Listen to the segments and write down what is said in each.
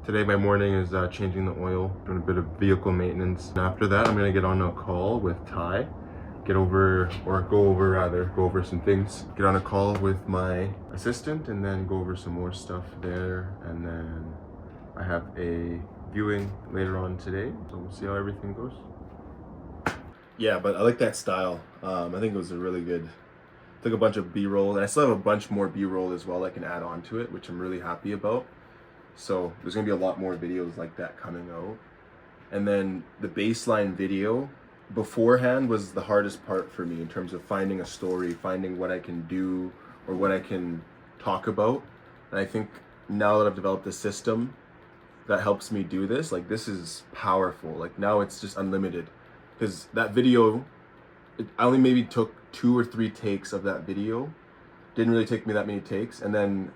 Today my morning is changing the oil, doing a bit of vehicle maintenance. And after that, I'm gonna get on a call with Ty, go over some things. Get on a call with my assistant and then go over some more stuff there. And then I have a viewing later on today, so we'll see how everything goes. Yeah, but I like that style. I think it was a really good, took a bunch of B-roll, and I still have a bunch more B-roll as well I can add on to it, which I'm really happy about. So there's gonna be a lot more videos like that coming out. And then the baseline video beforehand was the hardest part for me in terms of finding a story, finding what I can do or what I can talk about. And I think now that I've developed a system that helps me do this, like this is powerful. Like now it's just unlimited. Because that video, I only maybe took 2 or 3 takes of that video. Didn't really take me that many takes. And then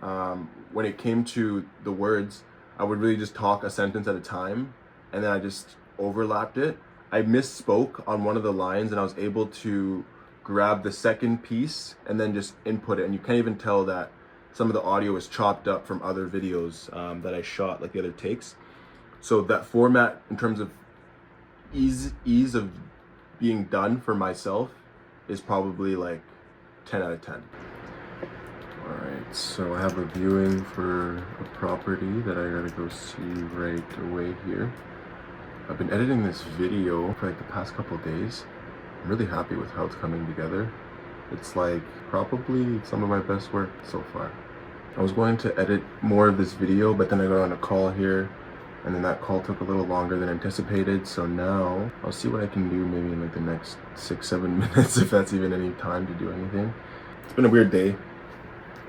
when it came to the words, I would really just talk a sentence at a time, and then I just overlapped it. I misspoke on one of the lines, and I was able to grab the second piece and then just input it. And you can't even tell that some of the audio is chopped up from other videos that I shot, like the other takes. So that format, in terms of ease of being done for myself, is probably like 10 out of 10. Alright, so I have a viewing for a property that I gotta go see right away here. I've been editing this video for like the past couple of days. I'm really happy with how it's coming together. It's like probably some of my best work so far. I was going to edit more of this video, but then I got on a call here, and then that call took a little longer than anticipated. So now I'll see what I can do maybe in like the next 6-7 minutes, if that's even any time to do anything. It's been a weird day.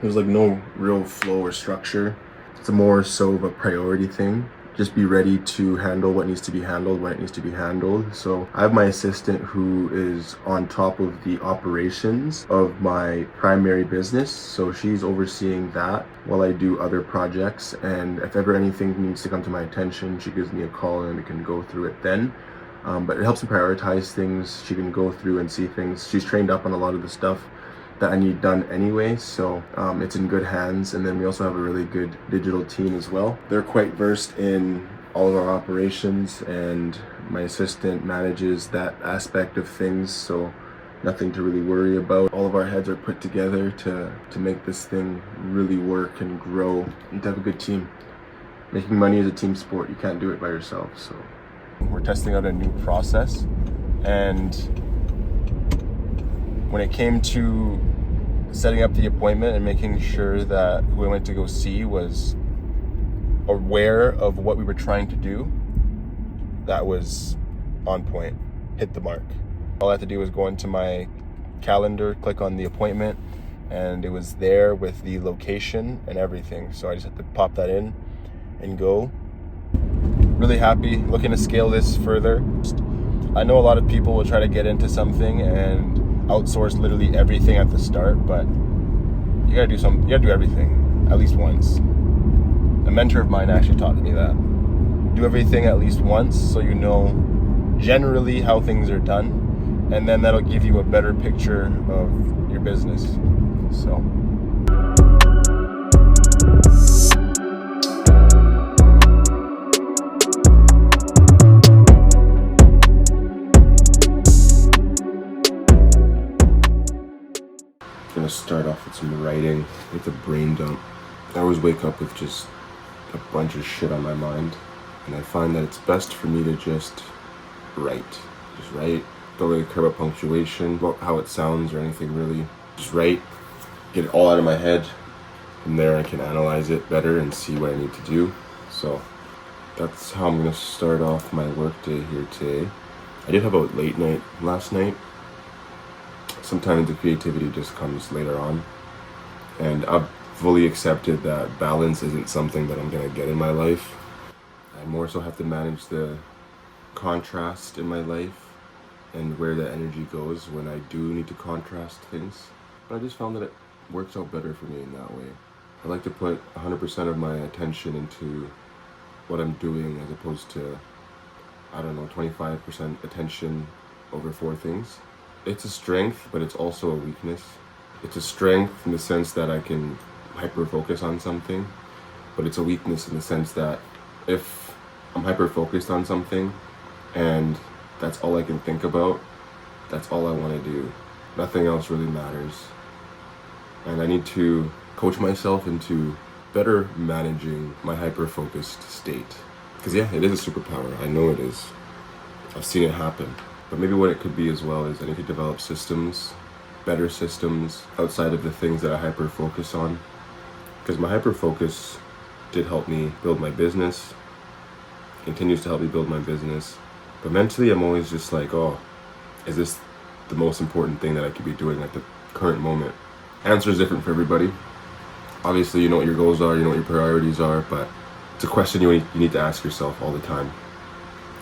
There's like no real flow or structure. It's more so of a priority thing. Just be ready to handle what needs to be handled when it needs to be handled. So I have my assistant who is on top of the operations of my primary business. So she's overseeing that while I do other projects. And if ever anything needs to come to my attention, she gives me a call and we can go through it then. But it helps me prioritize things. She can go through and see things. She's trained up on a lot of the stuff that I need done anyway, so it's in good hands. And then we also have a really good digital team as well. They're quite versed in all of our operations, and my assistant manages that aspect of things, so nothing to really worry about. All of our heads are put together to make this thing really work and grow, and to have a good team. Making money is a team sport. You can't do it by yourself. So we're testing out a new process, and when it came to setting up the appointment and making sure that who I went to go see was aware of what we were trying to do, that was on point, hit the mark. All I had to do was go into my calendar, click on the appointment, and it was there with the location and everything. So I just had to pop that in and go. Really happy, looking to scale this further. I know a lot of people will try to get into something and outsource literally everything at the start, but you gotta do everything at least once. A mentor of mine actually taught me that. Do everything at least once so you know generally how things are done, and then that'll give you a better picture of your business. So I'm gonna start off with some writing, with a brain dump. I always wake up with just a bunch of shit on my mind, and I find that it's best for me to just write. Just write. Don't really care about punctuation, about how it sounds or anything really. Just write, get it all out of my head. From there I can analyze it better and see what I need to do. So that's how I'm gonna start off my workday here today. I did have a late night last night. Sometimes the creativity just comes later on, and I've fully accepted that balance isn't something that I'm gonna get in my life. I more so have to manage the contrast in my life and where the energy goes when I do need to contrast things. But I just found that it works out better for me in that way. I like to put 100% of my attention into what I'm doing as opposed to, 25% attention over 4 things. It's a strength, but it's also a weakness. It's a strength in the sense that I can hyper focus on something, but it's a weakness in the sense that if I'm hyper focused on something and that's all I can think about, that's all I want to do. Nothing else really matters. And I need to coach myself into better managing my hyper focused state. Because yeah, it is a superpower. I know it is. I've seen it happen. But maybe what it could be as well is I need to develop systems, better systems outside of the things that I hyper focus on. Because my hyper focus did help me build my business, continues to help me build my business. But mentally, I'm always just like, oh, is this the most important thing that I could be doing at the current moment? Answer is different for everybody. Obviously, you know what your goals are, you know what your priorities are, but it's a question you need to ask yourself all the time.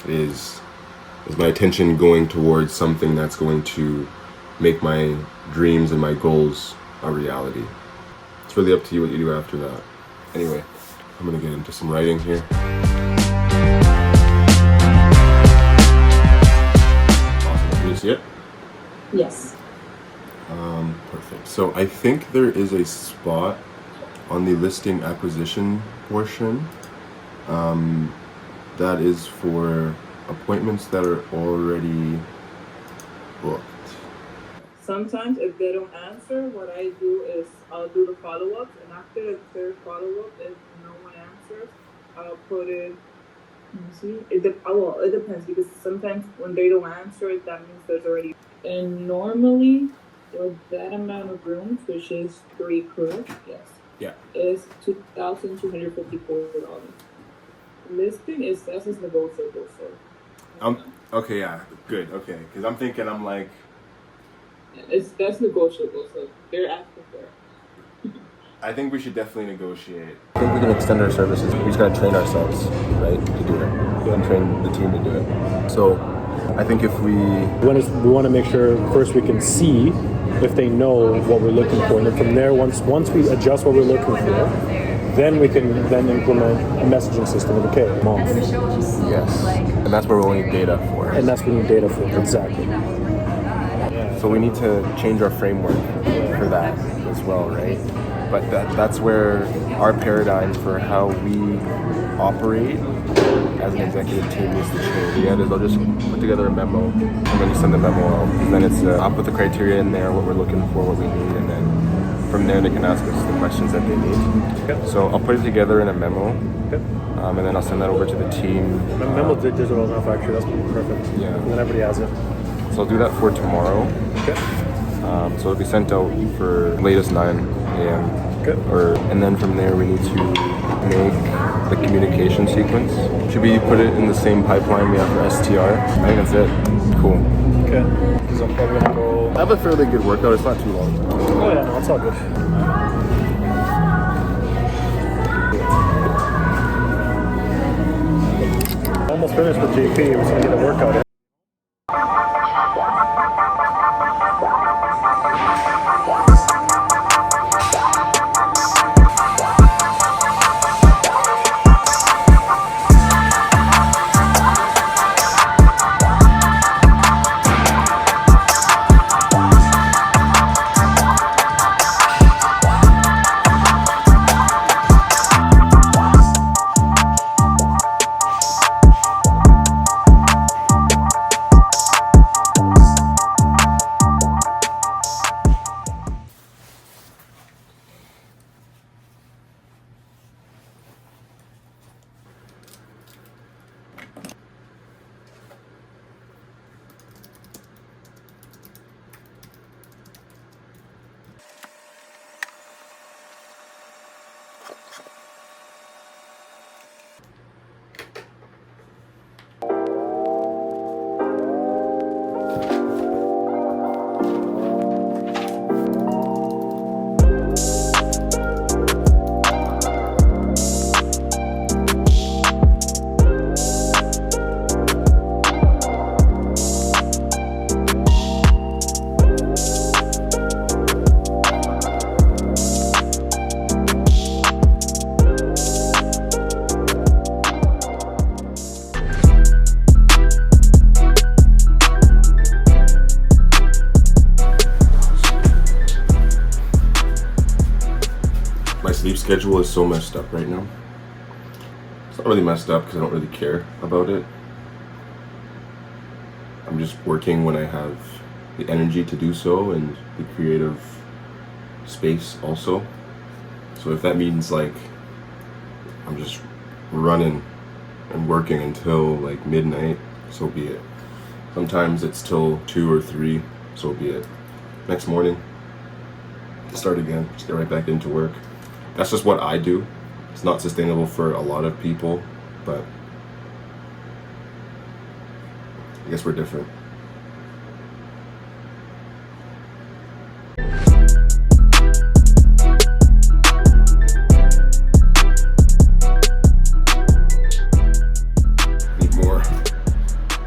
Is my attention going towards something that's going to make my dreams and my goals a reality? It's really up to you what you do after that. Anyway, I'm gonna get into some writing here. Awesome. Can you see it? Yes. Perfect. So I think there is a spot on the listing acquisition portion that is for appointments that are already booked. Sometimes if they don't answer, what I do is I'll do the follow-ups, and after the third follow-up, if no one answers, I'll put it. Let me see. It depends, because sometimes when they don't answer, that means there's already. And normally, for that amount of rooms, which is 3 per, yes. Yeah. Is $2,254. Listing is negotiable, so. Okay, yeah, good. Okay, because I'm thinking, I'm like, That's negotiable, so they're asking for it. I think we should definitely negotiate. I think we can extend our services. We just gotta train ourselves, right, to do it, and train the team to do it. So, I think if we want to make sure first we can see if they know what we're looking for, and then from there, once we adjust what we're looking for, then we can implement a messaging system of okay, mom. Yes, and that's where we'll need data for. And that's what we need data for, exactly. So we need to change our framework for that as well, right? But that's where our paradigm for how we operate as an executive team needs to change. Yeah, I'll just put together a memo and then just send the memo out. And then it's I'll put the criteria in there, what we're looking for, what we need, and then from there they can ask us the questions that they need. Okay. So I'll put it together in a memo, okay. And then I'll send that over to the team. Memo digital enough, actually. That's perfect. Yeah. And then everybody has it. So I'll do that for tomorrow. Okay. So it'll be sent out for latest 9 a.m. Okay. And then from there we need to make the communication sequence. Should we put it in the same pipeline we have for STR? I think that's it. Cool. Okay. Because I'm probably gonna go. I have a fairly good workout. It's not too long. Oh yeah, no, it's all good. Almost finished with JP. We're gonna get a workout in. My sleep schedule is so messed up right now. It's not really messed up because I don't really care about it. I'm just working when I have the energy to do so and the creative space also. So if that means like I'm just running and working until like midnight, so be it. Sometimes it's till 2 or 3, so be it. Next morning, start again, just get right back into work. That's just what I do. It's not sustainable for a lot of people, but I guess we're different.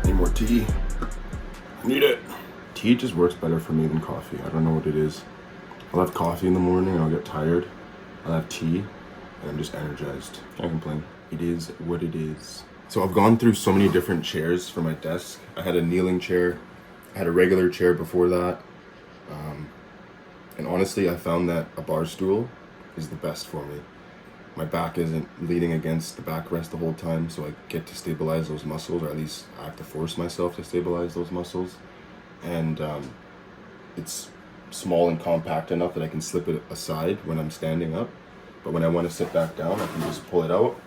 Need more tea. I need it. Tea just works better for me than coffee. I don't know what it is. I'll have coffee in the morning and I'll get tired. I'll have tea and I'm just energized. Can't complain. It is what it is. So I've gone through so many different chairs for my desk. I had a kneeling chair. I had a regular chair before that. And honestly, I found that a bar stool is the best for me. My back isn't leaning against the backrest the whole time, so I get to stabilize those muscles, or at least I have to force myself to stabilize those muscles. And it's small and compact enough that I can slip it aside when I'm standing up. But when I want to sit back down, I can just pull it out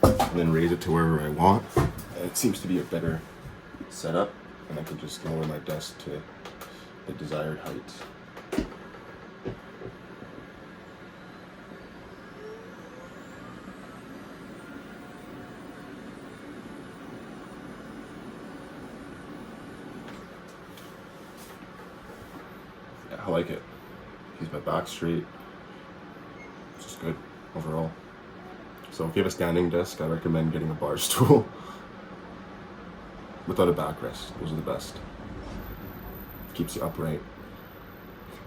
and then raise it to wherever I want. And it seems to be a better setup, and I can just lower my desk to the desired height. I like it. Keeps my back straight. It's just good overall. So if you have a standing desk, I recommend getting a bar stool without a backrest. Those are the best. Keeps you upright.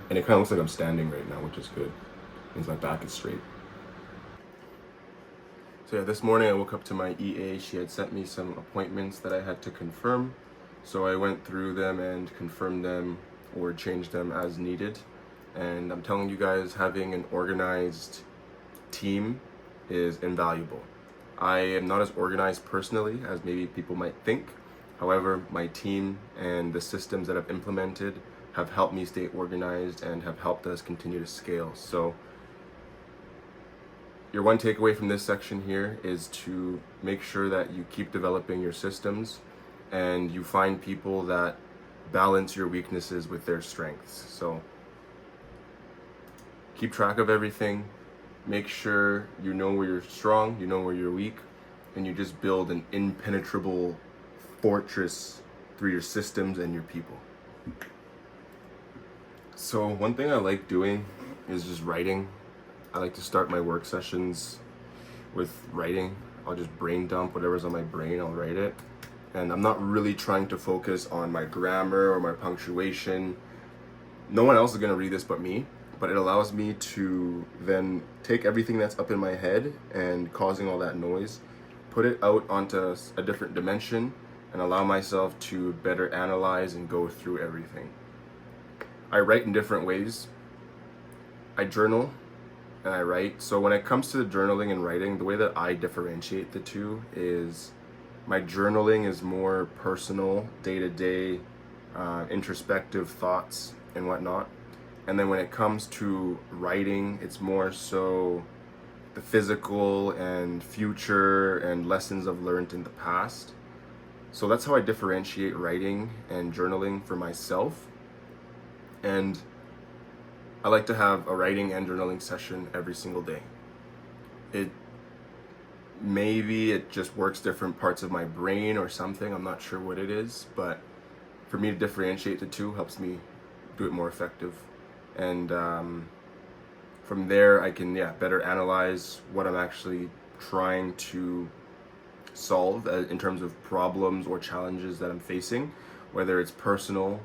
And it kind of looks like I'm standing right now, which is good. Means my back is straight. So yeah, this morning I woke up to my EA. She had sent me some appointments that I had to confirm. So I went through them and confirmed them or change them as needed. And I'm telling you guys, having an organized team is invaluable. I am not as organized personally as maybe people might think. However, my team and the systems that I've implemented have helped me stay organized and have helped us continue to scale. So your one takeaway from this section here is to make sure that you keep developing your systems and you find people that balance your weaknesses with their strengths. So keep track of everything. Make sure you know where you're strong, you know where you're weak, and you just build an impenetrable fortress through your systems and your people. So one thing I like doing is just writing. I like to start my work sessions with writing. I'll just brain dump whatever's on my brain, I'll write it. And I'm not really trying to focus on my grammar or my punctuation. No one else is gonna read this but me, but it allows me to then take everything that's up in my head and causing all that noise, put it out onto a different dimension and allow myself to better analyze and go through everything. I write in different ways. I journal and I write. So when it comes to the journaling and writing, the way that I differentiate the two is my journaling is more personal, day-to-day, introspective thoughts and whatnot. And then when it comes to writing, it's more so the physical and future and lessons I've learned in the past. So that's how I differentiate writing and journaling for myself. And I like to have a writing and journaling session every single day. Maybe it just works different parts of my brain or something. I'm not sure what it is, but for me to differentiate the two helps me do it more effective. And from there, I can better analyze what I'm actually trying to solve in terms of problems or challenges that I'm facing, whether it's personal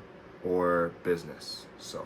or business. So.